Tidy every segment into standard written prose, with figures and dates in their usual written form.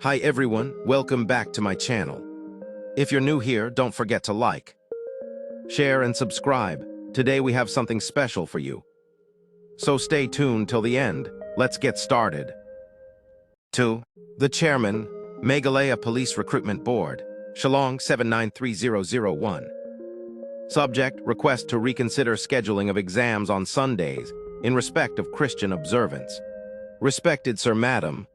Hi everyone, welcome back to my channel. If you're new here, don't forget to like, share and subscribe. Today we have something special for you. So stay tuned till the end. Let's get started. To the Chairman, Meghalaya Police Recruitment Board, Shillong 793001. Subject, request to reconsider scheduling of exams on Sundays in respect of Christian observance. Respected Sir Madam,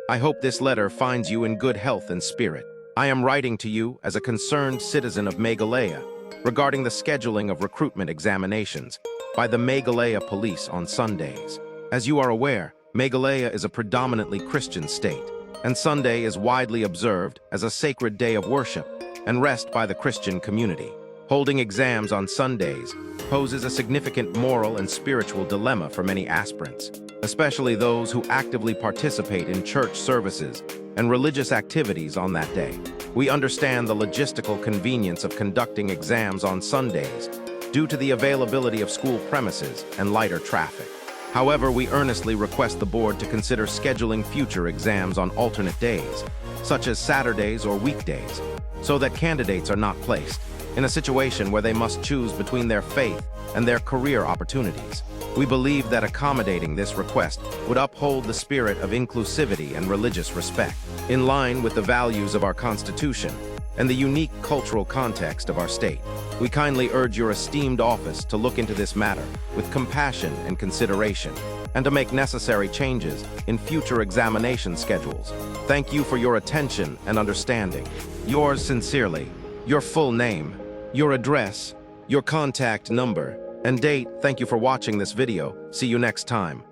I hope this letter finds you in good health and spirit. I am writing to you as a concerned citizen of Meghalaya regarding the scheduling of recruitment examinations by the Meghalaya Police on Sundays. As you are aware, Meghalaya is a predominantly Christian state, and Sunday is widely observed as a sacred day of worship and rest by the Christian community. Holding exams on Sundays poses a significant moral and spiritual dilemma for many aspirants, especially those who actively participate in church services and religious activities on that day. We understand the logistical convenience of conducting exams on Sundays due to the availability of school premises and lighter traffic. However, we earnestly request the board to consider scheduling future exams on alternate days, such as Saturdays or weekdays, so that candidates are not placed in a situation where they must choose between their faith and their career opportunities. We believe that accommodating this request would uphold the spirit of inclusivity and religious respect, in line with the values of our Constitution and the unique cultural context of our state. We kindly urge your esteemed office to look into this matter with compassion and consideration, and to make necessary changes in future examination schedules. Thank you for your attention and understanding. Yours sincerely, your full name, your address, your contact number, and date. Thank you for watching this video. See you next time.